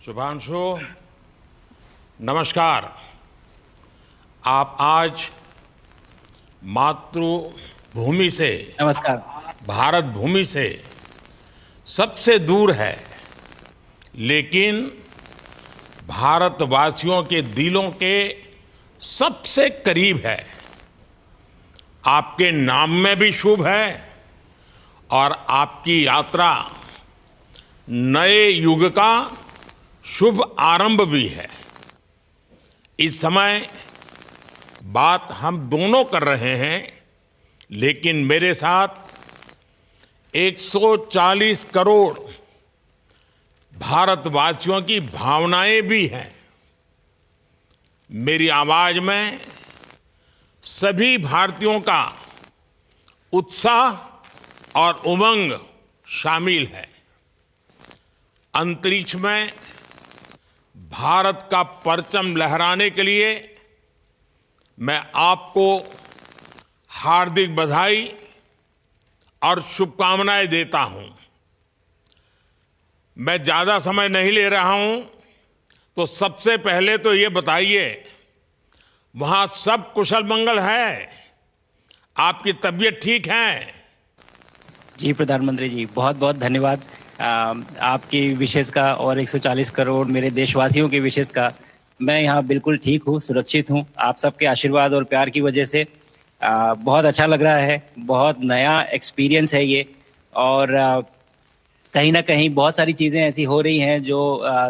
शुभांशु, नमस्कार। आप आज मातृभूमि से, नमस्कार। भारत भूमि से सबसे दूर है, लेकिन भारतवासियों के दिलों के सबसे करीब है। आपके नाम में भी शुभ है और आपकी यात्रा नए युग का शुभ आरंभ भी है। इस समय बात हम दोनों कर रहे हैं, लेकिन मेरे साथ 140 करोड़ भारतवासियों की भावनाएं भी हैं। मेरी आवाज में सभी भारतीयों का उत्साह और उमंग शामिल है। अंतरिक्ष में भारत का परचम लहराने के लिए मैं आपको हार्दिक बधाई और शुभकामनाएं देता हूं। मैं ज्यादा समय नहीं ले रहा हूं, तो सबसे पहले तो ये बताइए, वहां सब कुशल मंगल है? आपकी तबीयत ठीक है? जी प्रधानमंत्री जी, बहुत बहुत धन्यवाद आपकी विशेष का और 140 करोड़ मेरे देशवासियों की विशेष का। मैं यहाँ बिल्कुल ठीक हूँ, सुरक्षित हूँ। आप सबके आशीर्वाद और प्यार की वजह से बहुत अच्छा लग रहा है। बहुत नया एक्सपीरियंस है ये। और कहीं ना कहीं बहुत सारी चीज़ें ऐसी हो रही हैं जो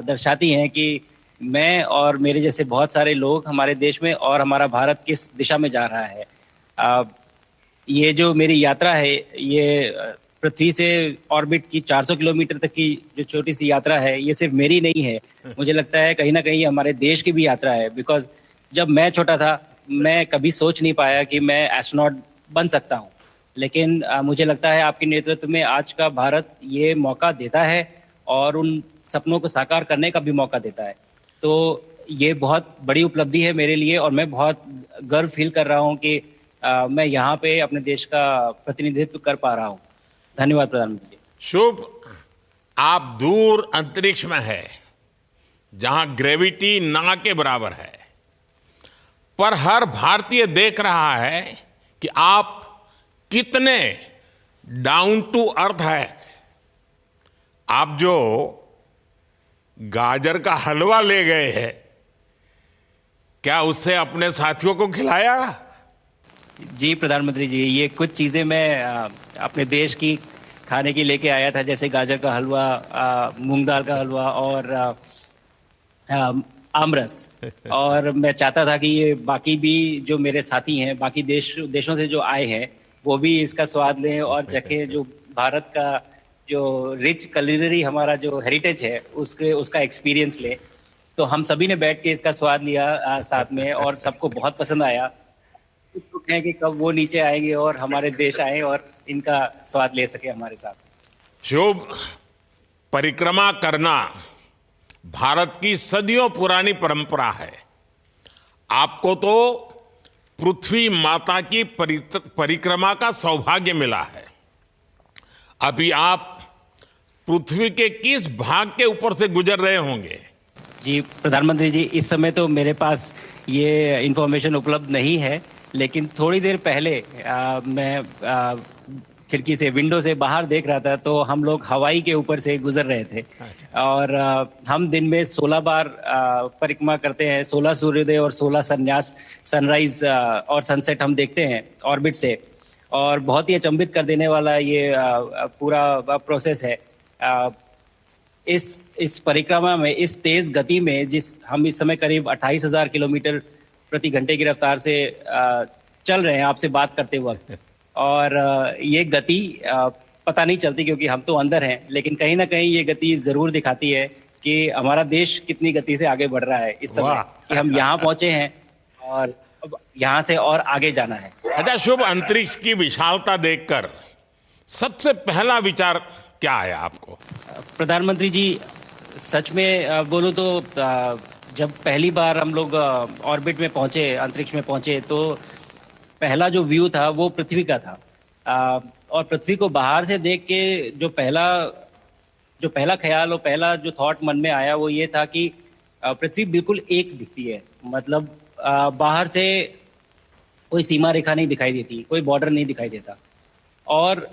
दर्शाती हैं कि मैं और मेरे जैसे बहुत सारे लोग हमारे देश में और हमारा भारत किस दिशा में जा रहा है। ये जो मेरी यात्रा है, ये पृथ्वी से ऑर्बिट की 400 किलोमीटर तक की जो छोटी सी यात्रा है, ये सिर्फ मेरी नहीं है। मुझे लगता है कहीं ना कहीं हमारे देश की भी यात्रा है। बिकॉज जब मैं छोटा था, मैं कभी सोच नहीं पाया कि मैं एस्ट्रोनॉट बन सकता हूँ। लेकिन मुझे लगता है आपके नेतृत्व में आज का भारत ये मौका देता है और उन सपनों को साकार करने का भी मौका देता है। तो ये बहुत बड़ी उपलब्धि है मेरे लिए और मैं बहुत गर्व फील कर रहा हूँ कि मैं यहाँ पे अपने देश का प्रतिनिधित्व कर पा रहा हूँ। धन्यवाद प्रधानमंत्री जी। शुभ। आप दूर अंतरिक्ष में है, जहां ग्रेविटी ना के बराबर है, पर हर भारतीय देख रहा है कि आप कितने डाउन टू अर्थ है। आप जो गाजर का हलवा ले गए हैं, क्या उससे अपने साथियों को खिलाया? जी प्रधानमंत्री जी, ये कुछ चीज़ें मैं अपने देश की खाने की लेके आया था, जैसे गाजर का हलवा, मूंग दाल का हलवा और आमरस। और मैं चाहता था कि ये बाकी भी जो मेरे साथी हैं, बाकी देशों से जो आए हैं, वो भी इसका स्वाद लें और चखें। जो भारत का जो रिच culinary हमारा जो हेरिटेज है, उसका एक्सपीरियंस लें। तो हम सभी ने बैठ के इसका स्वाद लिया साथ में, और सबको बहुत पसंद आया। कुछ लोग हैं कि कब वो नीचे आएंगे और हमारे देश आए और इनका स्वाद ले सके हमारे साथ। शुभ। परिक्रमा करना भारत की सदियों पुरानी परंपरा है। आपको तो पृथ्वी माता की परिक्रमा का सौभाग्य मिला है। अभी आप पृथ्वी के किस भाग के ऊपर से गुजर रहे होंगे? जी प्रधानमंत्री जी, इस समय तो मेरे पास ये इंफॉर्मेशन उपलब्ध नहीं है, लेकिन थोड़ी देर पहले मैं खिड़की से, विंडो से बाहर देख रहा था, तो हम लोग हवाई के ऊपर से गुजर रहे थे। अच्छा। और हम दिन में 16 बार परिक्रमा करते हैं। 16 सूर्योदय और 16 संन्यास, सनराइज और सनसेट हम देखते हैं ऑर्बिट से। और बहुत ही अचंभित कर देने वाला ये पूरा प्रोसेस है। इस परिक्रमा में, इस तेज गति में, जिस हम इस समय करीब 28,000 किलोमीटर प्रति घंटे की रफ्तार से चल रहे हैं आपसे बात करते वक्त, और ये गति पता नहीं चलती क्योंकि हम तो अंदर हैं, लेकिन कहीं ना कहीं ये गति जरूर दिखाती है कि हमारा देश कितनी गति से आगे बढ़ रहा है इस समय, कि हम यहाँ पहुंचे हैं और अब यहाँ से और आगे जाना है। अच्छा शुभ, अंतरिक्ष की विशालता देखकर सबसे पहला विचार क्या आया आपको? प्रधानमंत्री जी, सच में बोलूं तो जब पहली बार हम लोग ऑर्बिट में पहुंचे, अंतरिक्ष में पहुंचे, तो पहला जो व्यू था वो पृथ्वी का था। और पृथ्वी को बाहर से देख के जो पहला जो पहला ख्याल और पहला जो थॉट मन में आया वो ये था कि पृथ्वी बिल्कुल एक दिखती है। मतलब बाहर से कोई सीमा रेखा नहीं दिखाई देती, कोई बॉर्डर नहीं दिखाई देता। और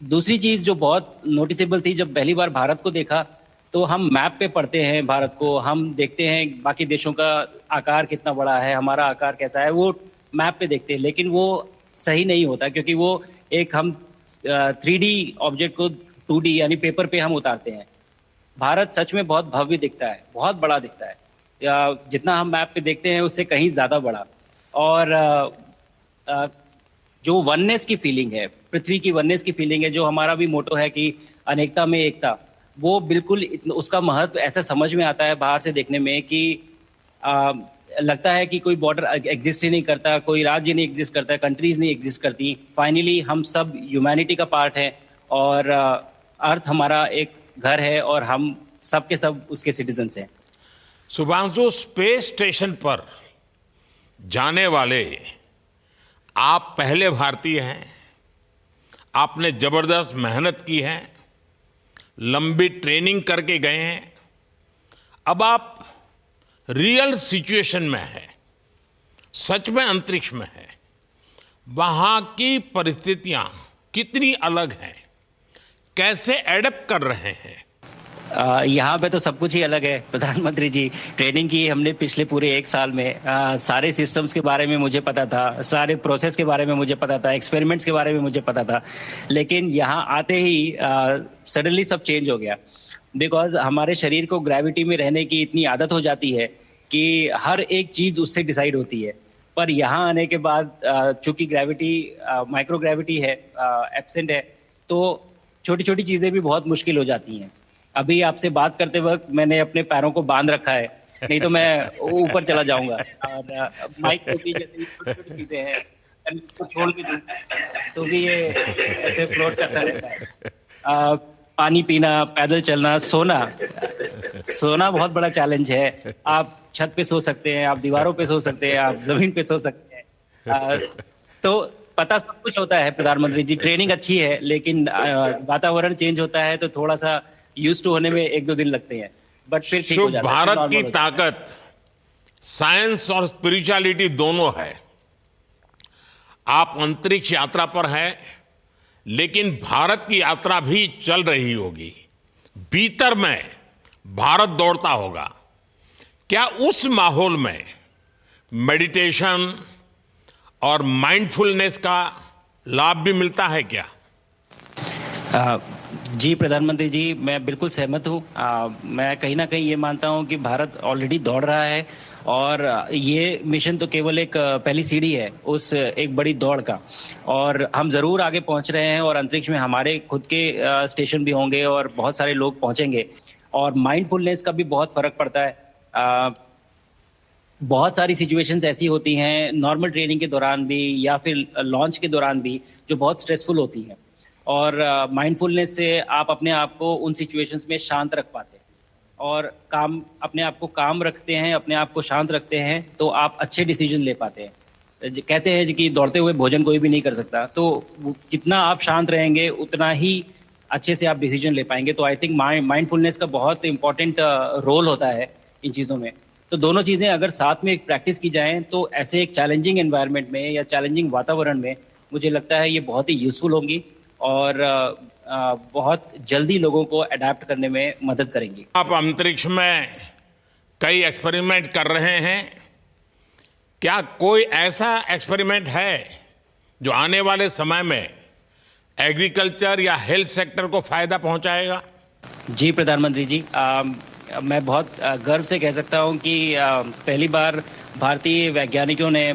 दूसरी चीज जो बहुत नोटिसेबल थी, जब पहली बार भारत को देखा तो हम मैप पे पढ़ते हैं भारत को, हम देखते हैं बाकी देशों का आकार कितना बड़ा है, हमारा आकार कैसा है, वो मैप पे देखते हैं। लेकिन वो सही नहीं होता, क्योंकि वो एक हम 3D ऑब्जेक्ट को 2D यानी पेपर पे हम उतारते हैं। भारत सच में बहुत भव्य दिखता है, बहुत बड़ा दिखता है, जितना हम मैप पे देखते हैं उससे कहीं ज्यादा बड़ा। और जो वननेस की फीलिंग है, पृथ्वी की वननेस की फीलिंग है, जो हमारा भी मोटो है कि अनेकता में एकता, वो बिल्कुल उसका महत्व ऐसा समझ में आता है बाहर से देखने में कि लगता है कि कोई बॉर्डर एग्जिस्ट ही नहीं करता, कोई राज्य नहीं एग्जिस्ट करता, कंट्रीज नहीं एग्जिस्ट करती। फाइनली हम सब ह्यूमैनिटी का पार्ट है और अर्थ हमारा एक घर है और हम सब के सब उसके सिटीजन्स हैं। शुभांशु, स्पेस स्टेशन पर जाने वाले आप पहले भारतीय हैं। आपने जबरदस्त मेहनत की है, लंबी ट्रेनिंग करके गए हैं। अब आप रियल सिचुएशन में हैं, सच में अंतरिक्ष में हैं। वहां की परिस्थितियां कितनी अलग हैं, कैसे एडप्ट कर रहे हैं? यहाँ पे तो सब कुछ ही अलग है प्रधानमंत्री जी। ट्रेनिंग की हमने पिछले पूरे 1 साल में। सारे सिस्टम्स के बारे में मुझे पता था, सारे प्रोसेस के बारे में मुझे पता था, एक्सपेरिमेंट्स के बारे में मुझे पता था। लेकिन यहाँ आते ही सडनली सब चेंज हो गया। बिकॉज हमारे शरीर को ग्रेविटी में रहने की इतनी आदत हो जाती है कि हर एक चीज उससे डिसाइड होती है। पर यहाँ आने के बाद चूंकि ग्रेविटी माइक्रो ग्रेविटी है, एब्सेंट है, तो छोटी छोटी चीजें भी बहुत मुश्किल हो जाती हैं। अभी आपसे बात करते वक्त मैंने अपने पैरों को बांध रखा है, नहीं तो मैं ऊपर चला जाऊंगा। और माइक को भी जैसे छोटी छोटी चीजें हैं, इसको छोड़ के दूं तो भी ये ऐसे फ्लोट करता रहता है। पानी पीना, पैदल चलना, सोना बहुत बड़ा चैलेंज है। आप छत पे सो सकते हैं, आप दीवारों पे सो सकते हैं, आप जमीन पे सो सकते हैं। तो पता सब कुछ होता है प्रधानमंत्री जी, ट्रेनिंग अच्छी है, लेकिन वातावरण चेंज होता है तो थोड़ा सा यूज टू होने में 1-2 दिन लगते हैं, बट फिर ठीक हो जाता है। भारत की ताकत साइंस और स्पिरिचुअलिटी दोनों है। आप अंतरिक्ष यात्रा पर हैं, लेकिन भारत की यात्रा भी चल रही होगी। भीतर में भारत दौड़ता होगा। क्या उस माहौल में मेडिटेशन और माइंडफुलनेस का लाभ भी मिलता है क्या? जी प्रधानमंत्री जी, मैं बिल्कुल सहमत हूँ। मैं कहीं ना कहीं ये मानता हूँ कि भारत ऑलरेडी दौड़ रहा है और ये मिशन तो केवल एक पहली सीढ़ी है उस एक बड़ी दौड़ का। और हम जरूर आगे पहुंच रहे हैं और अंतरिक्ष में हमारे खुद के स्टेशन भी होंगे और बहुत सारे लोग पहुंचेंगे। और माइंडफुलनेस का भी बहुत फर्क पड़ता है। बहुत सारी सिचुएशंस ऐसी होती हैं नॉर्मल ट्रेनिंग के दौरान भी या फिर लॉन्च के दौरान भी, जो बहुत स्ट्रेसफुल होती हैं। और माइंडफुलनेस से आप अपने आप को उन सिचुएशंस में शांत रख पाते हैं और अपने आप को काम रखते हैं, अपने आप को शांत रखते हैं, तो आप अच्छे डिसीजन ले पाते हैं। कहते हैं कि दौड़ते हुए भोजन कोई भी नहीं कर सकता, तो जितना आप शांत रहेंगे उतना ही अच्छे से आप डिसीजन ले पाएंगे। तो आई थिंक माइंडफुलनेस का बहुत इंपॉर्टेंट रोल होता है इन चीज़ों में। तो दोनों चीज़ें अगर साथ में प्रैक्टिस की जाएं तो ऐसे एक चैलेंजिंग एनवायरनमेंट में या चैलेंजिंग वातावरण में मुझे लगता है ये बहुत ही यूजफुल होंगी और बहुत जल्दी लोगों को अडेप्ट करने में मदद करेंगी। आप अंतरिक्ष में कई एक्सपेरिमेंट कर रहे हैं। क्या कोई ऐसा एक्सपेरिमेंट है जो आने वाले समय में एग्रीकल्चर या हेल्थ सेक्टर को फायदा पहुंचाएगा? जी प्रधानमंत्री जी, मैं बहुत गर्व से कह सकता हूं कि पहली बार भारतीय वैज्ञानिकों ने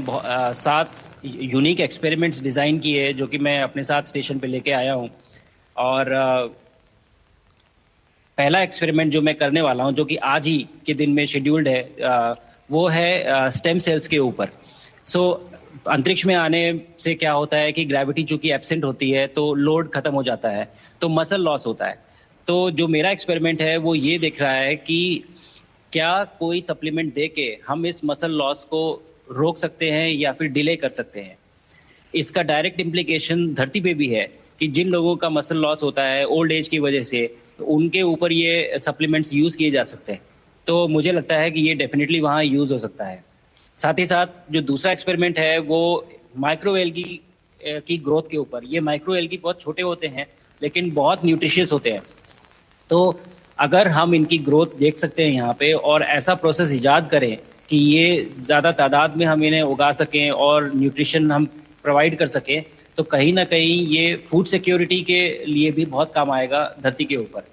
7 यूनिक एक्सपेरिमेंट्स डिज़ाइन किए जो कि मैं अपने साथ स्टेशन पे लेके आया हूं। और पहला एक्सपेरिमेंट जो मैं करने वाला हूं, जो कि आज ही के दिन में शेड्यूल्ड है, वो है स्टेम सेल्स के ऊपर। अंतरिक्ष में आने से क्या होता है कि ग्रेविटी चूंकि एब्सेंट होती है तो लोड खत्म हो जाता है, तो मसल लॉस होता है। तो जो मेरा एक्सपेरिमेंट है वो ये देख रहा है कि क्या कोई सप्लीमेंट दे के हम इस मसल लॉस को रोक सकते हैं या फिर डिले कर सकते हैं। इसका डायरेक्ट इम्प्लीकेशन धरती पे भी है कि जिन लोगों का मसल लॉस होता है ओल्ड एज की वजह से तो उनके ऊपर ये सप्लीमेंट्स यूज़ किए जा सकते हैं। तो मुझे लगता है कि ये डेफिनेटली वहाँ यूज़ हो सकता है। साथ ही साथ जो दूसरा एक्सपेरिमेंट है वो माइक्रो एल्गी की ग्रोथ के ऊपर। ये माइक्रो एल्गी बहुत छोटे होते हैं लेकिन बहुत न्यूट्रिशियस होते हैं। तो अगर हम इनकी ग्रोथ देख सकते हैं यहाँ पे और ऐसा प्रोसेस इजाद करें कि ये ज़्यादा तादाद में हम इन्हें उगा सकें और न्यूट्रिशन हम प्रोवाइड कर सकें, तो कहीं ना कहीं ये फूड सिक्योरिटी के लिए भी बहुत काम आएगा धरती के ऊपर।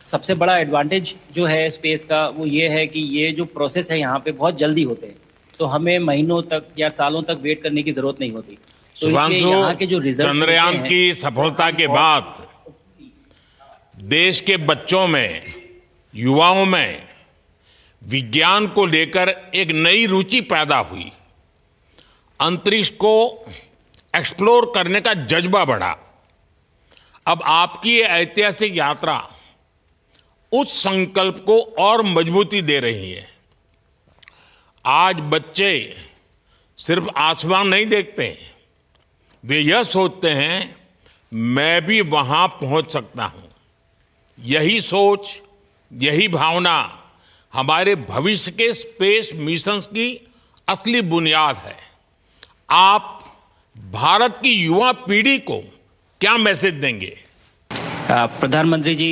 सबसे बड़ा एडवांटेज जो है स्पेस का वो ये है कि ये जो प्रोसेस है यहाँ पे बहुत जल्दी होते हैं, तो हमें महीनों तक या सालों तक वेट करने की जरूरत नहीं होती। तो इसलिए शुभांशु, यहाँ के जो रिजल्ट चंद्रयान की सफलता के बाद देश के बच्चों में, युवाओं में विज्ञान को लेकर एक नई रुचि पैदा हुई। अंतरिक्ष को एक्सप्लोर करने का जज्बा बढ़ा। अब आपकी ये ऐतिहासिक यात्रा उस संकल्प को और मजबूती दे रही है। आज बच्चे सिर्फ आसमान नहीं देखते, वे यह सोचते हैं मैं भी वहां पहुंच सकता हूं। यही सोच, यही भावना हमारे भविष्य के स्पेस मिशंस की असली बुनियाद है। आप भारत की युवा पीढ़ी को क्या मैसेज देंगे? प्रधानमंत्री जी,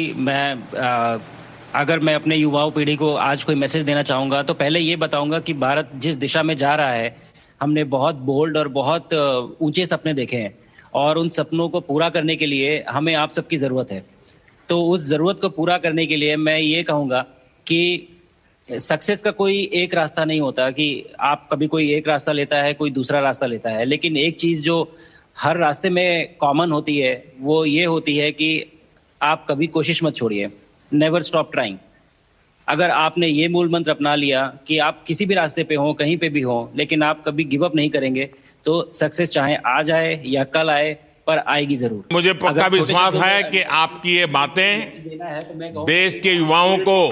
अगर मैं अपने युवाओं पीढ़ी को आज कोई मैसेज देना चाहूँगा तो पहले ये बताऊँगा कि भारत जिस दिशा में जा रहा है, हमने बहुत बोल्ड और बहुत ऊंचे सपने देखे हैं और उन सपनों को पूरा करने के लिए हमें आप सबकी ज़रूरत है। तो उस ज़रूरत को पूरा करने के लिए मैं ये कहूँगा कि सक्सेस का कोई एक रास्ता नहीं होता कि आप कभी कोई एक रास्ता लेता है, कोई दूसरा रास्ता लेता है, लेकिन एक चीज़ जो हर रास्ते में कॉमन होती है वो ये होती है कि आप कभी कोशिश मत छोड़िए, नेवर स्टॉप ट्राइंग। अगर आपने ये मूल मंत्र अपना लिया कि आप किसी भी रास्ते पे हो, कहीं पे भी हो, लेकिन आप कभी गिव अप नहीं करेंगे, तो सक्सेस चाहे आज आए या कल आए पर आएगी जरूर। मुझे पक्का विश्वास है कि आपकी ये बातें देश के युवाओं को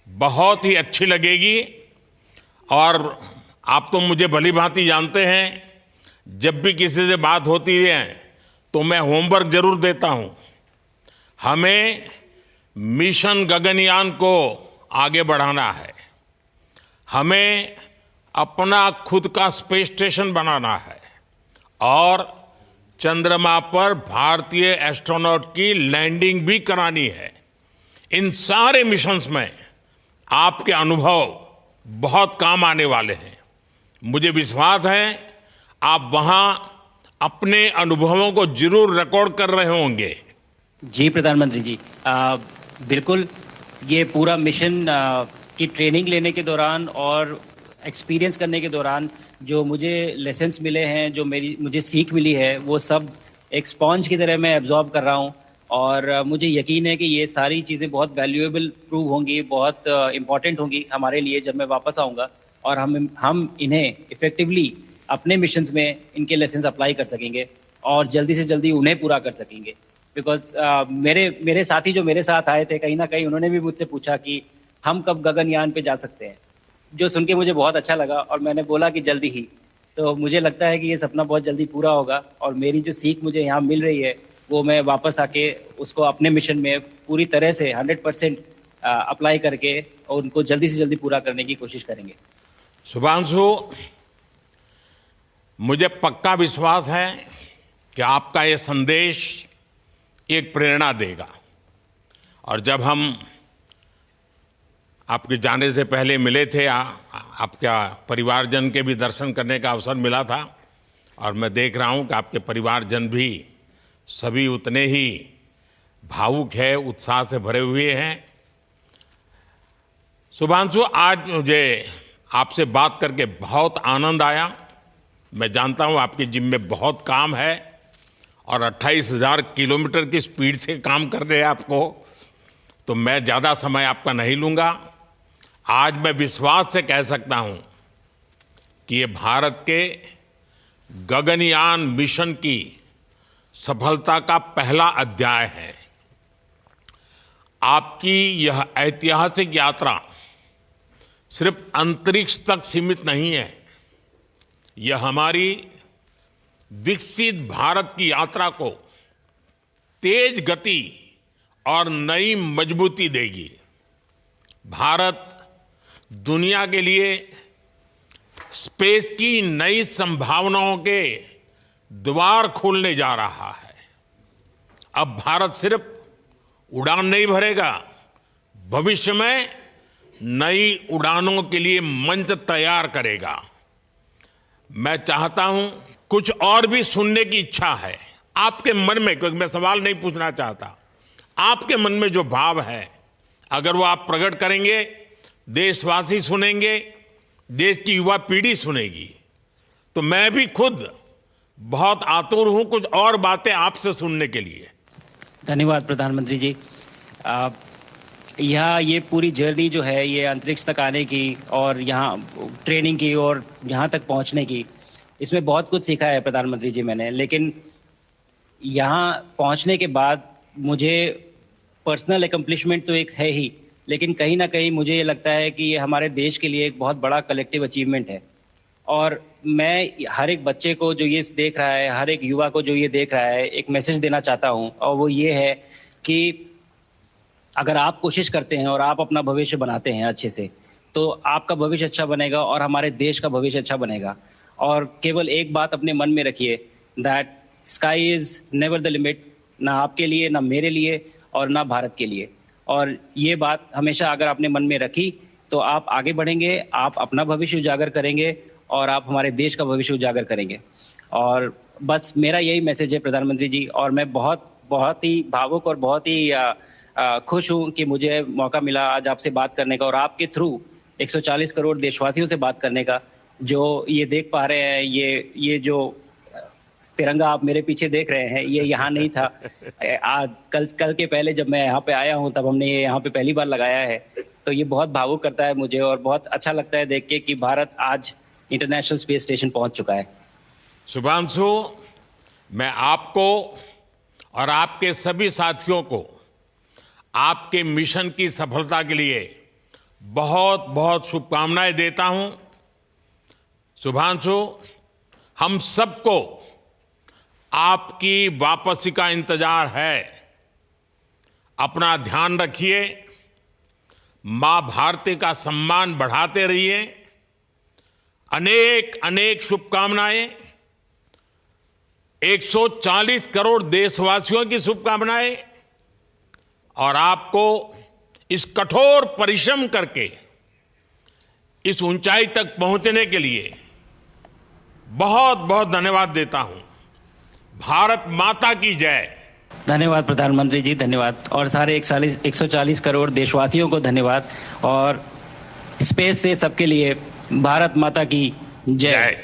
बहुत ही अच्छी लगेगी। और आप तो मुझे भली भांति जानते हैं, जब भी किसी से बात होती है तो मैं होमवर्क जरूर देता हूं। हमें मिशन गगनयान को आगे बढ़ाना है, हमें अपना खुद का स्पेस स्टेशन बनाना है और चंद्रमा पर भारतीय एस्ट्रोनॉट की लैंडिंग भी करानी है। इन सारे मिशंस में आपके अनुभव बहुत काम आने वाले हैं। मुझे विश्वास है आप वहां अपने अनुभवों को जरूर रिकॉर्ड कर रहे होंगे। जी प्रधानमंत्री जी, बिल्कुल। ये पूरा मिशन की ट्रेनिंग लेने के दौरान और एक्सपीरियंस करने के दौरान जो मुझे लेसन्स मिले हैं, जो मुझे सीख मिली है, वो सब एक स्पॉन्ज की तरह मैं एब्जॉर्ब कर रहा हूँ। और मुझे यकीन है कि ये सारी चीज़ें बहुत वैल्यूएबल प्रूव होंगी, बहुत इम्पॉर्टेंट होंगी हमारे लिए जब मैं वापस आऊँगा और हम इन्हें इफ़ेक्टिवली अपने मिशंस में इनके लेसन्स अप्लाई कर सकेंगे और जल्दी से जल्दी उन्हें पूरा कर सकेंगे। बिकॉज मेरे साथी जो मेरे साथ आए थे, कहीं ना कहीं उन्होंने भी मुझसे पूछा कि हम कब गगनयान पे जा सकते हैं, जो सुन के मुझे बहुत अच्छा लगा और मैंने बोला कि जल्दी ही। तो मुझे लगता है कि ये सपना बहुत जल्दी पूरा होगा और मेरी जो सीख मुझे यहाँ मिल रही है वो मैं वापस आके उसको अपने मिशन में पूरी तरह से 100% अप्लाई करके और उनको जल्दी से जल्दी पूरा करने की कोशिश करेंगे। शुभांशु, मुझे पक्का विश्वास है कि आपका ये संदेश एक प्रेरणा देगा। और जब हम आपके जाने से पहले मिले थे, आपका परिवारजन के भी दर्शन करने का अवसर मिला था और मैं देख रहा हूं कि आपके परिवारजन भी सभी उतने ही भावुक है, उत्साह से भरे हुए हैं। शुभांशु, आज मुझे आपसे बात करके बहुत आनंद आया। मैं जानता हूं आपके जिम में बहुत काम है और 28,000 किलोमीटर की स्पीड से काम कर रहे हैं आपको, तो मैं ज़्यादा समय आपका नहीं लूँगा। आज मैं विश्वास से कह सकता हूं कि ये भारत के गगनयान मिशन की सफलता का पहला अध्याय है। आपकी यह ऐतिहासिक यात्रा सिर्फ अंतरिक्ष तक सीमित नहीं है, यह हमारी विकसित भारत की यात्रा को तेज गति और नई मजबूती देगी। भारत दुनिया के लिए स्पेस की नई संभावनाओं के द्वार खोलने जा रहा है। अब भारत सिर्फ उड़ान नहीं भरेगा, भविष्य में नई उड़ानों के लिए मंच तैयार करेगा। मैं चाहता हूं, कुछ और भी सुनने की इच्छा है आपके मन में, क्योंकि मैं सवाल नहीं पूछना चाहता, आपके मन में जो भाव है अगर वो आप प्रकट करेंगे, देशवासी सुनेंगे, देश की युवा पीढ़ी सुनेगी, तो मैं भी खुद बहुत आतुर हूं कुछ और बातें आपसे सुनने के लिए। धन्यवाद प्रधानमंत्री जी। यहाँ ये पूरी जर्नी जो है, ये अंतरिक्ष तक आने की और यहाँ ट्रेनिंग की और यहाँ तक पहुँचने की, इसमें बहुत कुछ सीखा है प्रधानमंत्री जी मैंने। लेकिन यहाँ पहुँचने के बाद मुझे पर्सनल एकम्प्लिशमेंट तो एक है ही, लेकिन कहीं ना कहीं मुझे ये लगता है कि ये हमारे देश के लिए एक बहुत बड़ा कलेक्टिव अचीवमेंट है। और मैं हर एक बच्चे को जो ये देख रहा है, हर एक युवा को जो ये देख रहा है, एक मैसेज देना चाहता हूँ, और वो ये है कि अगर आप कोशिश करते हैं और आप अपना भविष्य बनाते हैं अच्छे से, तो आपका भविष्य अच्छा बनेगा और हमारे देश का भविष्य अच्छा बनेगा। और केवल एक बात अपने मन में रखिए, that sky is never the limit, ना आपके लिए, ना मेरे लिए और ना भारत के लिए। और ये बात हमेशा अगर आपने मन में रखी तो आप आगे बढ़ेंगे, आप अपना भविष्य उजागर करेंगे और आप हमारे देश का भविष्य उजागर करेंगे। और बस मेरा यही मैसेज है प्रधानमंत्री जी। और मैं बहुत ही भावुक और बहुत ही खुश हूं कि मुझे मौका मिला आज आपसे बात करने का और आपके थ्रू 140 करोड़ देशवासियों से बात करने का। जो ये देख पा रहे हैं, ये जो तिरंगा आप मेरे पीछे देख रहे हैं, ये यहाँ नहीं था। आज कल के पहले जब मैं यहाँ पे आया हूँ तब हमने ये यहाँ पे पहली बार लगाया है। तो ये बहुत भावुक करता है मुझे और बहुत अच्छा लगता है देख के कि भारत आज इंटरनेशनल स्पेस स्टेशन पहुँच चुका है। शुभांशु, मैं आपको और आपके सभी साथियों को आपके मिशन की सफलता के लिए बहुत बहुत शुभकामनाएं देता हूं। शुभांशु, हम सबको आपकी वापसी का इंतजार है। अपना ध्यान रखिए, मां भारती का सम्मान बढ़ाते रहिए। अनेक अनेक शुभकामनाएं, 140 करोड़ देशवासियों की शुभकामनाएं, और आपको इस कठोर परिश्रम करके इस ऊंचाई तक पहुंचने के लिए बहुत बहुत धन्यवाद देता हूं। भारत माता की जय। धन्यवाद प्रधानमंत्री जी, धन्यवाद। और सारे 140 करोड़ देशवासियों को धन्यवाद। और स्पेस से सबके लिए भारत माता की जय।